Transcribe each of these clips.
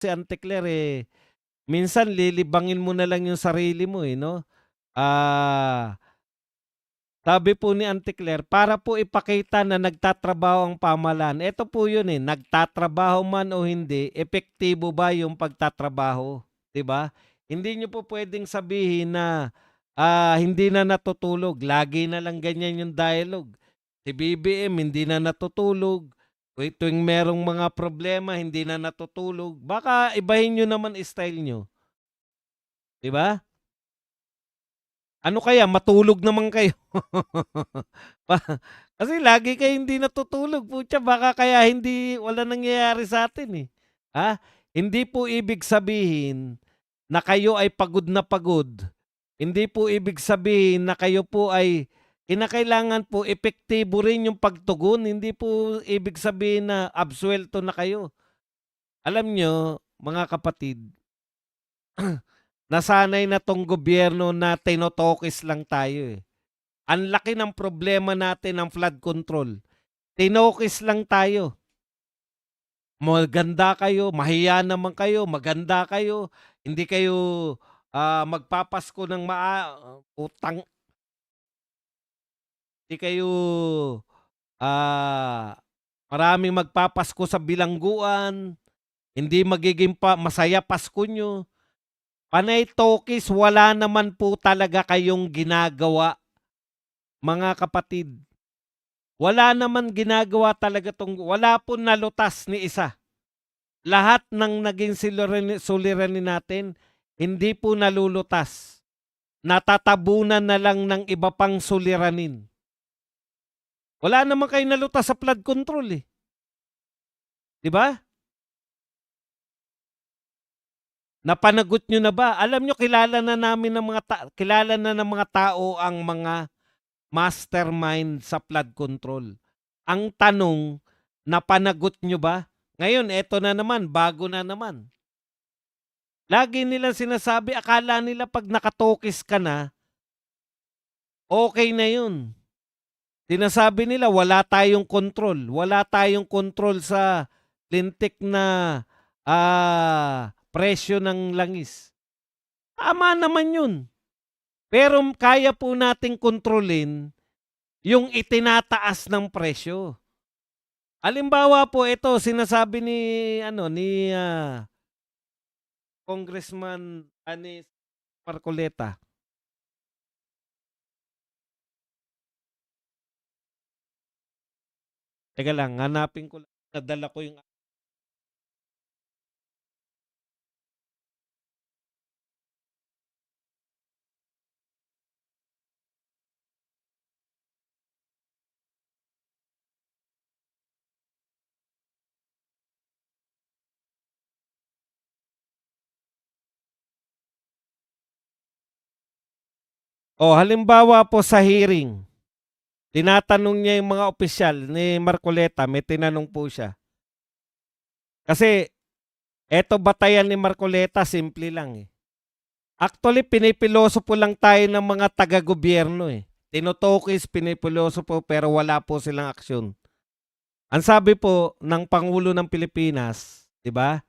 si Auntie Claire, minsan lilibangin mo na lang yung sarili mo, 'no? Ah, Sabi po ni Auntie Claire, para po ipakita na nagtatrabaho ang pamahalaan. Eto po yun, nagtatrabaho man o hindi, epektibo ba yung pagtatrabaho, 'di ba? Hindi niyo po puwedeng sabihin na, hindi na natutulog, lagi na lang ganyan yung dialogue. Si BBM hindi na natutulog, tuwing merong mga problema hindi na natutulog. Baka ibahin niyo naman style niyo, 'di ba? Ano kaya, matulog naman kayo. Pa Kasi lagi kayong hindi natutulog, putya baka kaya wala nangyayari sa'tin, eh. Hindi po ibig sabihin na kayo ay pagod na pagod. Hindi po ibig sabihin na kayo po ay kinakailangan po epektibo rin yung pagtugon. Hindi po ibig sabihin na absuelto na kayo. Alam niyo, mga kapatid, nasanay na 'tong gobyerno na tinotokis lang tayo, eh. Ang laki ng problema natin ng flood control. Tinokis lang tayo. Maganda kayo, mahiya naman kayo, maganda kayo, hindi kayo, magpapasko ng utang hindi kayo, ah, maraming magpapasko sa bilangguan, hindi magiging masaya Pasko niyo. Panay tokis, wala naman po talaga kayong ginagawa, mga kapatid. Wala naman ginagawa talaga wala pong nalutas ni isa. Lahat ng naging suliranin natin, hindi po nalulutas. Natatabunan na lang ng iba pang suliranin. Wala naman kayong nalutas sa flood control, 'di ba? Napanagot niyo na ba? Alam niyo, kilala na ng mga tao ang mga mastermind sa flood control. Ang tanong, napanagot niyo ba? Ngayon eto na naman, bago na naman. Lagi nilang sinasabi, akala nila 'pag nakatokis ka na, okey na yun. Sinasabi nila wala tayong kontrol sa lintik na, presyo ng langis. Tama naman yun, pero kaya po nating kontrolin yung itinataas ng presyo. Halimbawa po, ito sinasabi ni Congressman Anis Marcoleta. Teka lang, hanapin ko lang, nadala ko yung halimbawa po sa hearing, tinatanong niya yung mga opisyal ni Marcoleta, may tinanong po siya. Kasi eto batayan ni Marcoleta, simple lang, Actually, pinipilosopo lang tayo ng mga taga-gobyerno, Tinutokis, pinipilosopo, pero wala po silang aksyon. Ang sabi po ng Pangulo ng Pilipinas, 'di ba?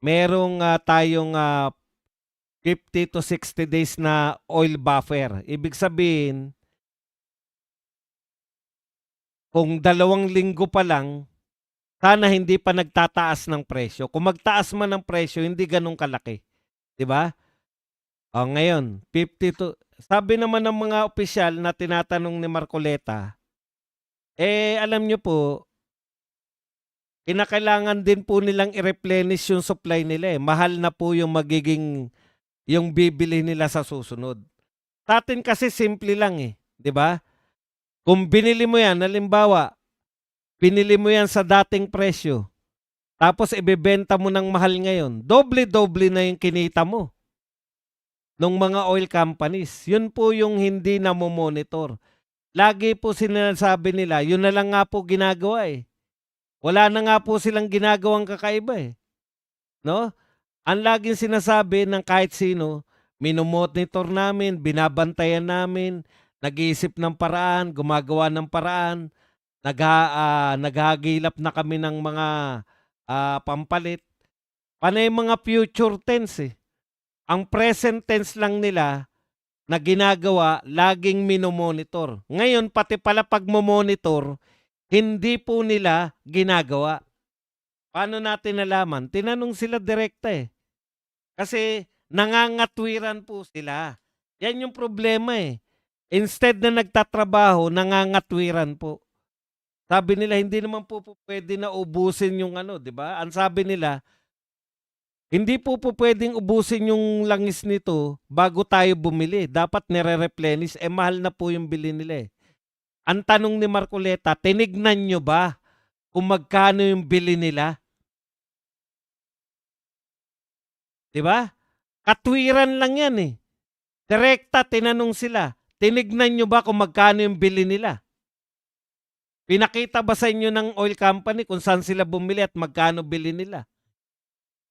Merong tayong 50 to 60 days na oil buffer. Ibig sabihin, kung 2 linggo pa lang, sana hindi pa nagtataas ng presyo. Kung magtaas man ng presyo, hindi gano'n kalaki, 'di ba? Ngayon, 50 to sabi naman ng mga opisyal na tinatanong ni Marcoleta, alam niyo po, kinakailangan din po nilang i-replenish yung supply nila, Mahal na po yung bibili nila sa susunod. Sa'tin kasi simple lang, 'di ba? Kung binili mo 'yan, halimbawa, binili mo 'yan sa dating presyo, tapos ibebenta mo ng mahal ngayon, doble-doble na yung kinita mo nung mga oil companies. Yun po yung hindi namo-monitor. Lagi po sinasabi nila, yun na lang nga po ginagawa, Wala na nga po silang ginagawang kakaiba, 'no? Ang laging sinasabi ng kahit sino, mino-monitor namin, binabantayan namin, nag-iisip ng paraan, gumagawa ng paraan, naghahagilap na kami ng mga, pampalit. Panay mga future tense eh. Ang present tense lang nila na ginagawa, laging minomonitor. Ngayon, pati pala pag monitor, hindi po nila ginagawa. Paano natin nalaman? Tinanong sila direkta eh. Kasi nangangatwiran po sila. Yan yung problema eh. Instead na nagtatrabaho, nangangatwiran po. Sabi nila, hindi naman po pwede na ubusin yung ano, di ba? Ang sabi nila, hindi po pwedeng ubusin yung langis nito bago tayo bumili. Dapat nire-replenish. Mahal na po yung bili nila eh. Ang tanong ni Marcoleta, tinignan nyo ba kung magkano yung bili nila? Di ba? Katwiran lang yan eh. Direkta, tinanong sila, tinignan nyo ba kung magkano yung bili nila? Pinakita ba sa inyo ng oil company kung saan sila bumili at magkano bili nila?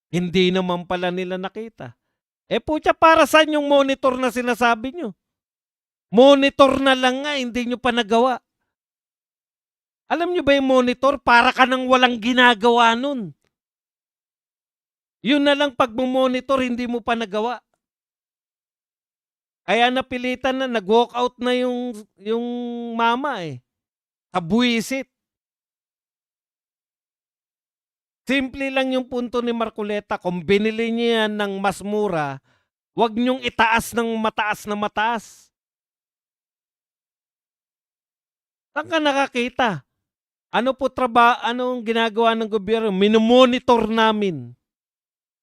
Hindi naman pala nila nakita. Putya, para saan yung monitor na sinasabi nyo? Monitor na lang nga, hindi nyo pa nagawa. Alam nyo ba yung monitor? Para ka nang walang ginagawa nun. Yun na lang pag monitor, hindi mo pa nagawa. Kaya napilitan na, nag-walk out na yung mama eh. Kabuisit. Simple lang yung punto ni Marcoleta. Kung binili niya yan ng mas mura, huwag niyong itaas ng mataas na mataas. Saan ka nakakita? Ano po anong ginagawa ng gobyerno? Minomonitor namin.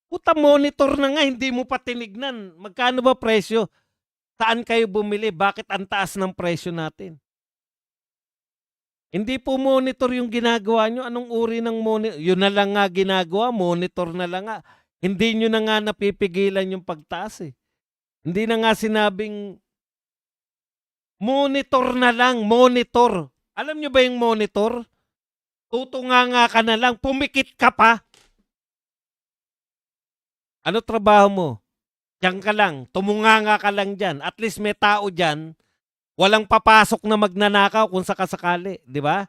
Puta, monitor na nga, hindi mo pa tinignan. Magkano ba presyo? Saan kayo bumili? Bakit ang taas ng presyo natin? Hindi po monitor yung ginagawa nyo. Anong uri ng monitor? Yun na lang nga ginagawa, monitor na lang nga. Hindi nyo na nga napipigilan yung pagtaas eh. Hindi na nga sinabing monitor na lang, monitor. Alam nyo ba yung monitor? Tutunganga ka na lang, pumikit ka pa. Ano trabaho mo? Diyan ka lang, tumunganga ka lang dyan. At least may tao dyan, walang papasok na magnanakaw kung sakasakali, di ba?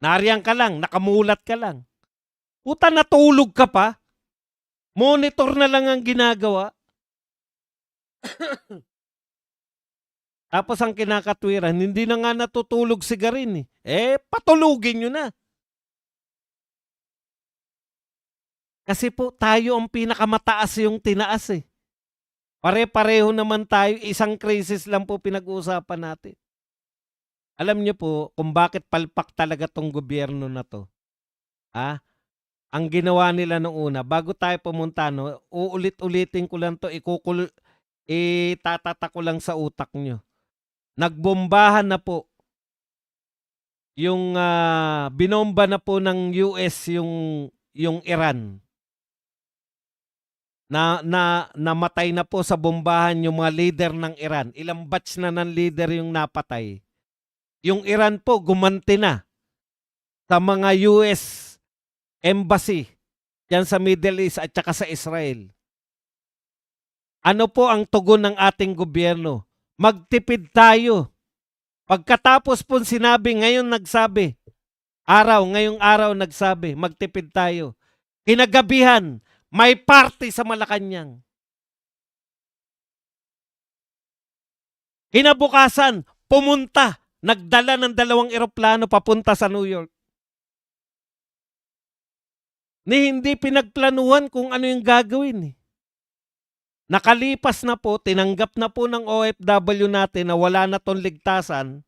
Nariyan ka lang, nakamulat ka lang. Puta, natulog ka pa. Monitor na lang ang ginagawa. Tapos ang kinakatwiran, hindi na nga natutulog si Garin eh. Patulugin nyo na. Kasi po tayo ang pinakamataas yung tinaas eh. Pare-pareho naman tayo, isang crisis lang po pinag-uusapan natin. Alam niyo po kung bakit palpak talaga tong gobyerno na to. Ang ginawa nila nung una, bago tayo pumunta, no, uulit-ulitin ko lang to, itatata ko lang sa utak nyo. Nagbombahan na po yung binomba na po ng US yung Iran. Namatay na po sa bombahan yung mga leader ng Iran. Ilang batch na ng leader yung napatay. Yung Iran po gumanti na sa mga US embassy diyan sa Middle East at saka sa Israel. Ano po ang tugon ng ating gobyerno? Magtipid tayo. Pagkatapos po sinabi, ngayong araw nagsabi, magtipid tayo. Kinagabihan, may party sa Malacanang. Kinabukasan, pumunta, nagdala ng 2 eroplano papunta sa New York. Hindi pinagplanuhan kung ano yung gagawin. Nakalipas na po, tinanggap na po ng OFW natin na wala na tong ligtasan.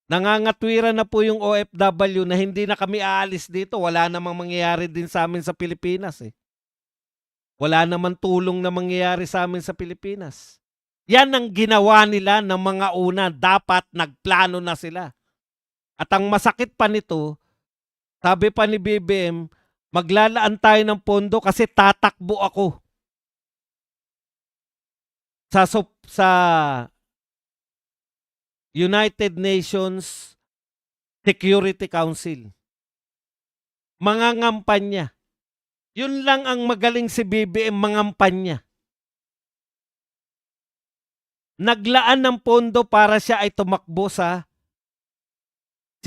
Nangangatwiran na po yung OFW na hindi na kami aalis dito. Wala namang mangyayari din sa amin sa Pilipinas eh. Wala naman tulong na mangyayari sa amin sa Pilipinas. Yan ang ginawa nila ng mga una. Dapat nagplano na sila. At ang masakit pa nito, sabi pa ni BBM, maglalaan tayo ng pondo kasi tatakbo ako sa United Nations Security Council. Mangangampanya. Yun lang ang magaling si BBM, mangampanya. Naglaan ng pondo para siya ay tumakbo sa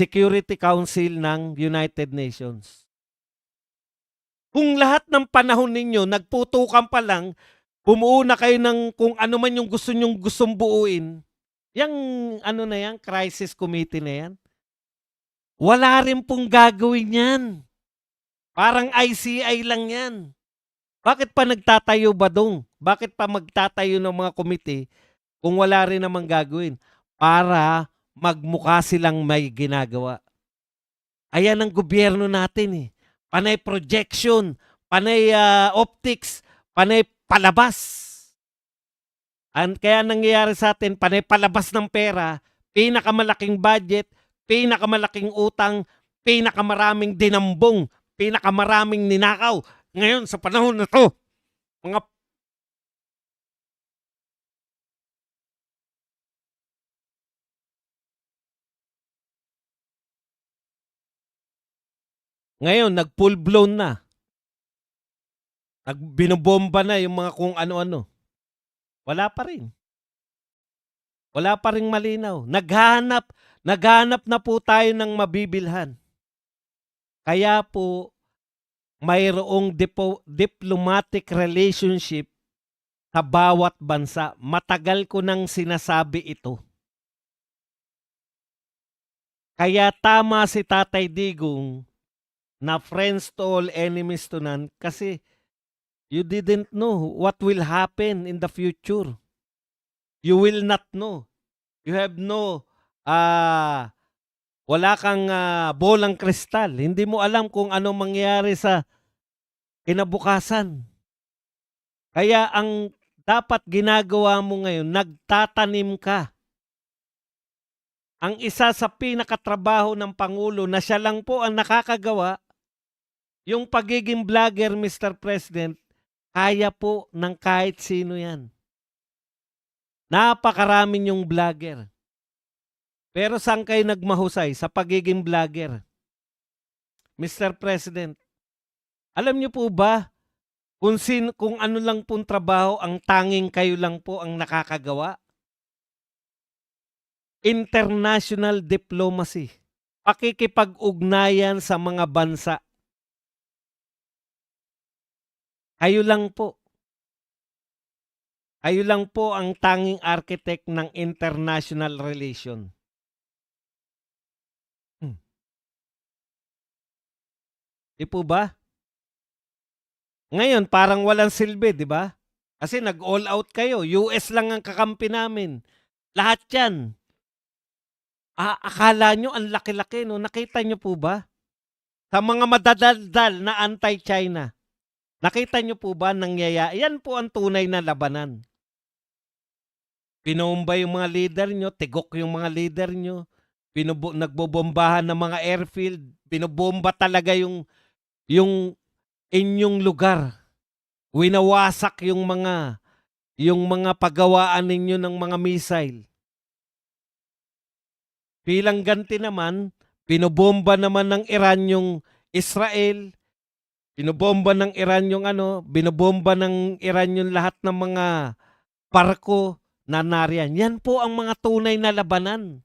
Security Council ng United Nations. Kung lahat ng panahon ninyo nagputukan pa lang, bumuo na kayo ng kung ano man yung gustong buuin, yang ano na yan, crisis committee na yan, wala rin pong gagawin yan. Parang ICI lang yan. Bakit pa nagtatayo ba dong? Bakit pa magtatayo ng mga komite kung wala rin namang gagawin? Para magmukha silang may ginagawa. Ayan ang gobyerno natin eh. Panay projection, panay optics, panay palabas. Kaya nangyayari sa atin, panay palabas ng pera, pinakamalaking budget, pinakamalaking utang, pinakamaraming dinambong, pinakamaraming ninakaw. Ngayon sa panahon na to, mga ngayon nag full blown na. Binobomba na yung mga kung ano-ano. Wala pa rin. Wala pa ring malinaw. Naghahanap na po tayo ng mabibilhan. Kaya po mayroong diplomatic relationship sa bawat bansa. Matagal ko nang sinasabi ito. Kaya tama si Tatay Digong na friends to all, enemies to none, kasi you didn't know what will happen in the future. You will not know. You have no wala kang bolang kristal. Hindi mo alam kung ano mangyayari sa kinabukasan. Kaya ang dapat ginagawa mo ngayon, nagtatanim ka. Ang isa sa pinakatrabaho ng Pangulo na siya lang po ang nakakagawa, yung pagiging vlogger, Mr. President, kaya po ng kahit sino yan. Napakarami yung vlogger. Pero saan kayo nagmahusay sa pagiging vlogger? Mr. President, alam niyo po ba kung ano lang pong trabaho ang tanging kayo lang po ang nakakagawa? International diplomacy. Pakikipag-ugnayan sa mga bansa. Kayo lang po. Kayo lang po ang tanging architect ng international relation. Di po ba? Ngayon, parang walang silbi, di ba? Kasi nag-all out kayo. US lang ang kakampi namin. Lahat yan. Akala nyo ang laki-laki, no? Nakita nyo po ba? Sa mga madadaldal na anti-China. Nakita nyo po ba nangyayari? Yan po ang tunay na labanan. Pinomba yung mga leader nyo, tigok yung mga leader nyo, nagbobombahan ng mga airfield, binobomba talaga yung inyong lugar. Winawasak yung mga paggawaan ninyo ng mga missile. Bilang ganti naman, binobomba naman ng Iran yung Israel, binobomba ng Iran yung binobomba ng Iran yung lahat ng mga barko na nariyan. Yan po ang mga tunay na labanan.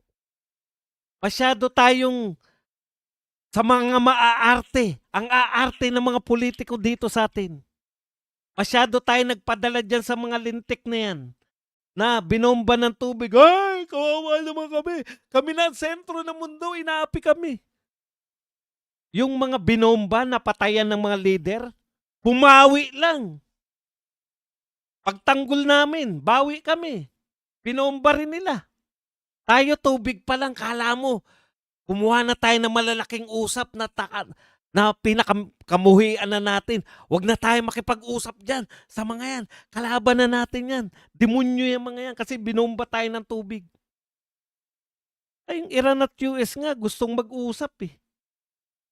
Masyado tayong sa mga maaarte, ang aarte ng mga politiko dito sa atin. Masyado tayo nagpadala dyan sa mga lintik na yan, na binomba ng tubig. Ay, kawawa naman kami. Kami na ang sentro ng mundo, inaapi kami. Yung mga binomba na patayan ng mga leader, bumawi lang. Pagtanggol namin, bawi kami. Binomba rin nila. Tayo tubig pa lang, kala mo, kumuha na tayo ng malalaking usap na pinakamuhian na natin. Huwag na tayo makipag-usap dyan sa mga yan. Kalaban na natin yan. Demonyo yung mga yan kasi binomba tayo ng tubig. Ay, yung Iran at US nga gustong mag-usap eh.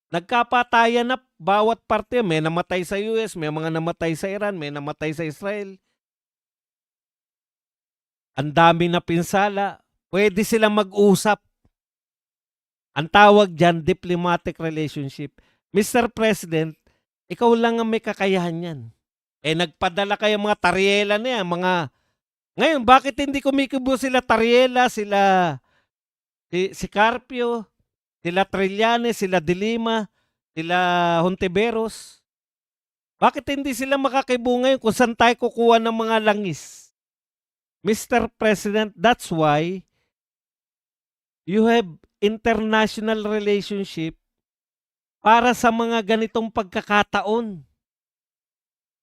Nagkapatayan na bawat parte. May namatay sa US, may mga namatay sa Iran, may namatay sa Israel. Ang dami na pinsala. Pwede silang mag-usap. Ang tawag dyan, diplomatic relationship. Mr. President, ikaw lang ang may kakayahan yan. Nagpadala kayo mga Tariela na yan. Ngayon, bakit hindi kumikibo sila Tariela, si Carpio, sila Trillanes, sila De Lima, sila Hontiveros? Bakit hindi sila makakibunga yun kung saan tayo kukuha ng mga langis? Mr. President, that's why you have international relationship para sa mga ganitong pagkakataon.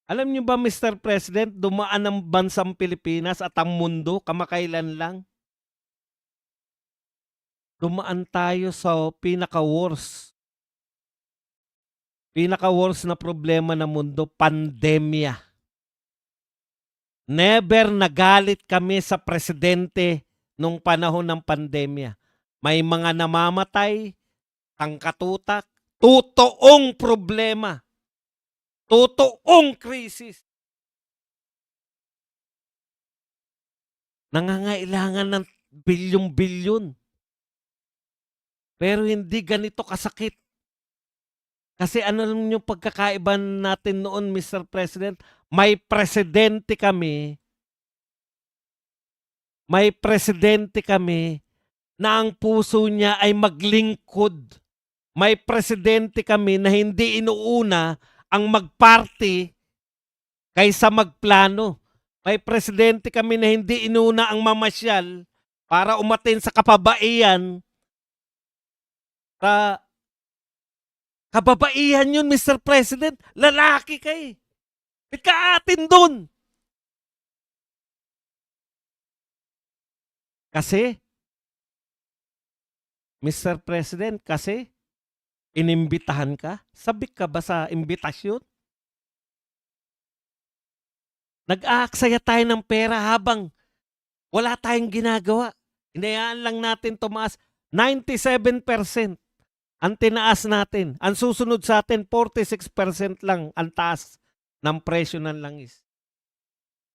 Alam niyo ba, Mr. President, dumaan ang bansang Pilipinas at ang mundo kamakailan lang? Dumaan tayo sa pinaka-worst na problema ng mundo, pandemya. Never nagalit kami sa presidente nung panahon ng pandemya. May mga namamatay, tangkatutak, totoong problema, totoong krisis. Nangangailangan ng bilyong-bilyon. Pero hindi ganito kasakit. Kasi ano lang yung pagkakaiba natin noon, Mr. President? May presidente kami na ang puso niya ay maglingkod. May presidente kami na hindi inuuna ang magparty kaysa magplano. May presidente kami na hindi inuuna ang mamasyal para umatin sa kababaihan. Kababaihan yun, Mr. President. Lalaki ka eh. Ba't ka atin dun? Kasi, Mr. President, kasi inimbitahan ka? Sabik ka ba sa imbitasyon? Nag-aaksaya tayo ng pera habang wala tayong ginagawa. Hinayaan lang natin tumaas. 97% ang tinaas natin. Ang susunod sa atin, 46% lang ang taas ng presyo ng langis.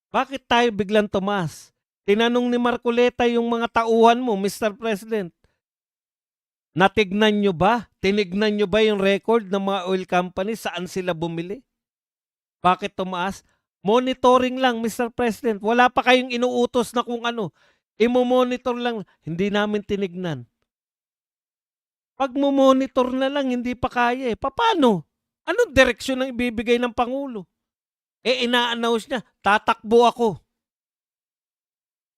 Bakit tayo biglang tumaas? Tinanong ni Marcoleta yung mga tauhan mo, Mr. President. Natignan nyo ba? Tinignan nyo ba yung record ng mga oil companies? Saan sila bumili? Bakit tumaas? Monitoring lang, Mr. President. Wala pa kayong inuutos na kung ano. Imo-monitor lang. Hindi namin tinignan. Pag mo-monitor na lang, hindi pa kaya eh. Paano? Anong direksyon ang ibibigay ng Pangulo? Ina-announce niya, tatakbo ako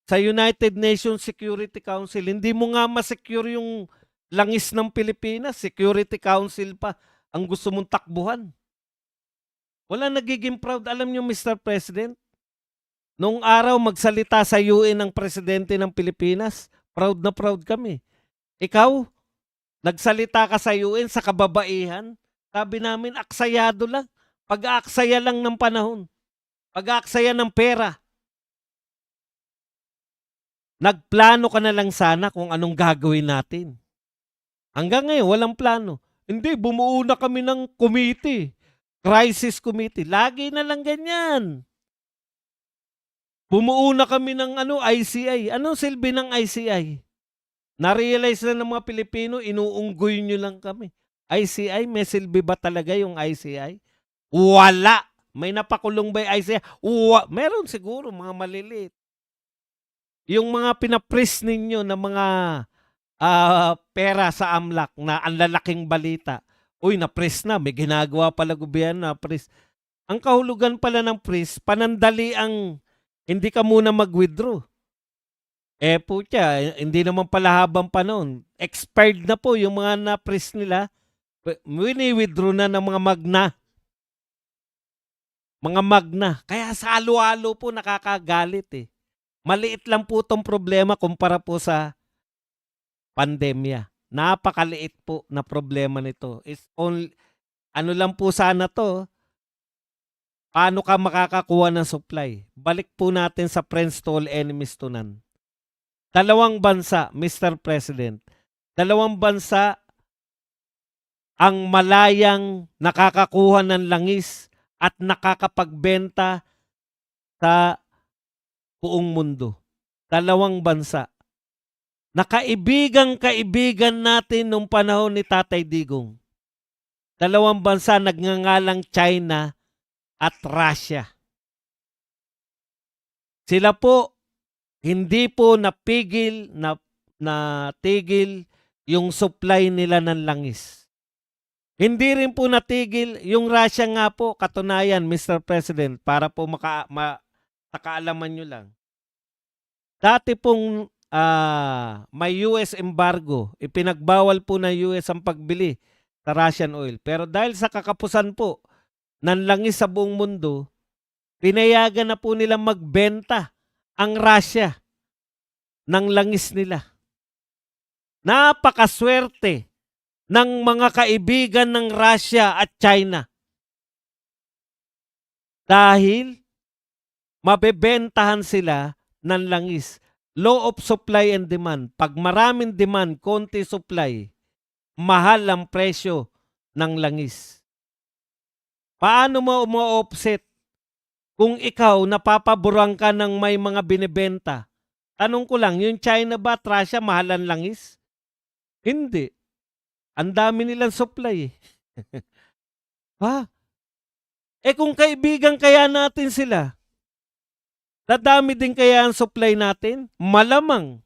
sa United Nations Security Council. Hindi mo nga ma-secure yung langis ng Pilipinas. Security Council pa ang gusto mong takbuhan. Wala nagiging proud. Alam niyo, Mr. President, nung araw magsalita sa UN ang presidente ng Pilipinas, proud na proud kami. Ikaw, nagsalita ka sa UN sa kababaihan, sabi namin, aksayado lang. Pag-aaksaya lang ng panahon. Pag-aaksaya ng pera. Nagplano ka na lang sana kung anong gagawin natin. Hanggang ngayon, walang plano. Hindi, bumuo na kami ng committee. Crisis committee. Lagi na lang ganyan. Bumuo na kami ng ICI. Anong silbi ng ICI? Na-realize na ng mga Pilipino, inuunggoy nyo lang kami. ICI, may silbi ba talaga yung ICI? Wala. May napakulong ba yung ICI? Meron siguro, mga maliliit. Yung mga pinapris ninyo na mga pera sa AMLAC na ang lalaking balita. Uy, na-press na. May ginagawa pala gobyerno na press. Ang kahulugan pala ng press, panandali ang hindi ka muna mag-withdraw. Putya, hindi naman pala habang panahon. Expired na po yung mga na-press nila. Wini-withdraw na ng mga magna. Mga magna. Kaya sa halo-halo po nakakagalit eh. Maliit lang po itong problema kumpara po sa pandemya. Napakaliit po na problema nito. It's only, ano lang po sana to, paano ka makakakuha ng supply? Balik po natin sa friends to all, enemies to none. Dalawang bansa, Mr. President, dalawang bansa ang malayang nakakakuha ng langis at nakakapagbenta sa buong mundo. Dalawang bansa. Nakaibigang-kaibigan natin nung panahon ni Tatay Digong. Dalawang bansa nagngangalang China at Russia. Sila po, hindi po natigil yung supply nila ng langis. Hindi rin po natigil yung Russia nga po, katunayan Mr. President, para po sa kaalaman niyo lang. Dati pong, may US embargo, ipinagbawal po ng US ang pagbili sa Russian oil. Pero dahil sa kakapusan po ng langis sa buong mundo, pinayagan na po nilang magbenta ang Russia ng langis nila. Napakaswerte ng mga kaibigan ng Russia at China. Dahil mabebentahan sila ng langis. Law of supply and demand. Pag maraming demand, konti supply, mahal ang presyo ng langis. Paano mo ma-offset kung ikaw napapaboran ka ng may mga binibenta? Tanong ko lang, yung China ba at Russia mahalan langis? Hindi. Ang dami nilang supply eh. Ha? Eh kung kaibigan kaya natin sila, dadami din kaya ang supply natin? Malamang.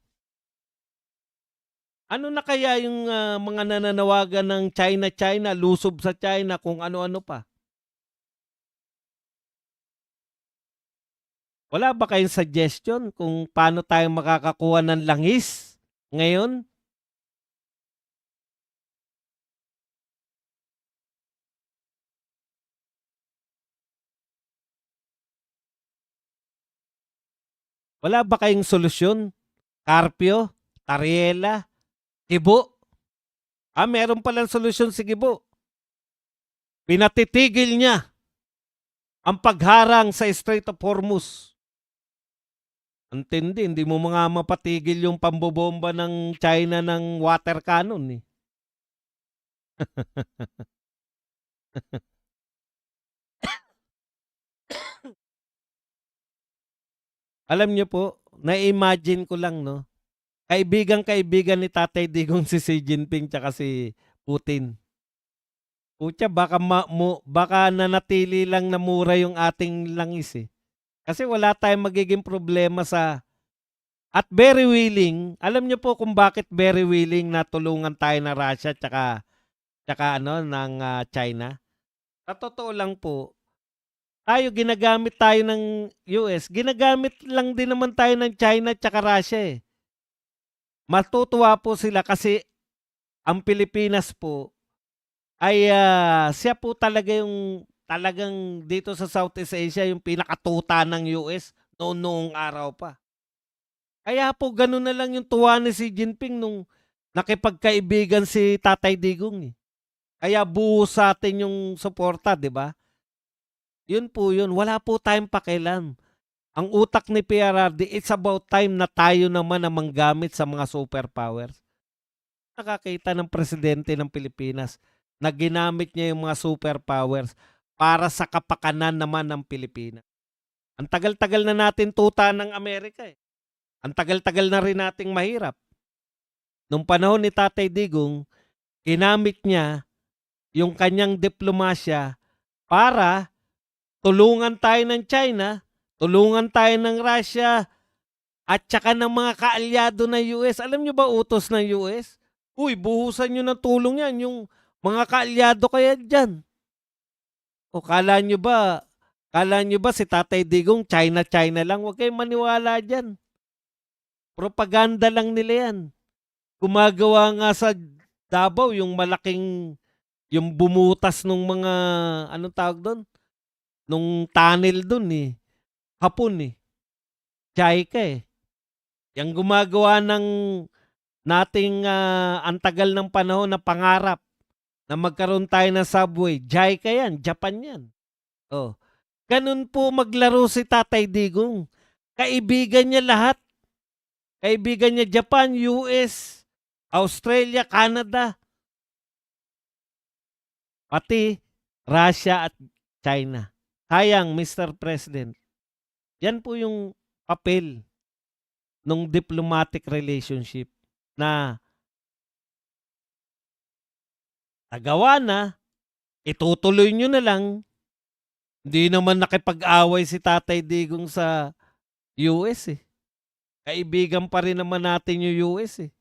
Ano na kaya yung mga nananawagan ng China, lusob sa China, kung ano-ano pa? Wala ba kayong suggestion kung paano tayo makakakuha ng langis ngayon? Wala ba kayong solusyon? Carpio? Tariela? Kibo? Meron palang solusyon si Kibo. Pinatitigil niya ang pagharang sa Strait of Hormuz. Ang tindi, hindi mo mga mapatigil yung pambobomba ng China ng water cannon eh. Alam niyo po, na-imagine ko lang, no? Kaibigan-kaibigan ni Tatay Digong si Xi Jinping tsaka si Putin. Putya, baka nanatili lang na mura yung ating langis eh. Kasi wala tayong magiging problema sa... At very willing, alam niyo po kung bakit very willing na tulungan tayo na Russia tsaka ng China? Sa totoo lang po, ginagamit tayo ng US, ginagamit lang din naman tayo ng China tsaka Russia eh. Matutuwa po sila kasi ang Pilipinas po ay siya po talaga yung talagang dito sa Southeast Asia yung pinakatuta ng US noong araw pa. Kaya po ganun na lang yung tuwa ni Xi Jinping nung nakipagkaibigan si Tatay Digong eh. Kaya buo sa atin yung suporta, di ba? Yun po yun. Wala po tayong pakialam. Ang utak ni PRRD, it's about time na tayo naman ang manggamit sa mga superpowers. Nakakita ng presidente ng Pilipinas na ginamit niya yung mga superpowers para sa kapakanan naman ng Pilipinas. Ang tagal-tagal na natin tuta ng Amerika eh. Ang tagal-tagal na rin nating mahirap. Nung panahon ni Tatay Digong, ginamit niya yung kanyang diplomasya para tulungan tayo ng China, tulungan tayo ng Russia, at saka ng mga kaalyado ng US. Alam nyo ba utos ng US? Uy, buhusan nyo ng tulong yan, yung mga kaalyado kaya dyan. O kala nyo ba si Tatay Digong China lang? Huwag kayong maniwala dyan. Propaganda lang nila yan. Gumagawa nga sa Davao yung malaking, yung bumutas nung mga, anong tawag doon? Nung tunnel doon eh. Hapon eh. JICA eh. Yang gumagawa ng nating antagal ng panahon na pangarap na magkaroon tayo ng subway. JICA yan. Japan yan. Oh. Ganun po maglaro si Tatay Digong. Kaibigan niya lahat. Kaibigan niya Japan, US, Australia, Canada. Pati Russia at China. Sayang, Mr. President. Yan po yung papel ng diplomatic relationship na nagawa na, itutuloy nyo na lang. Hindi naman nakipag-away si Tatay Digong sa US eh. Kaibigan pa rin naman natin yung US eh.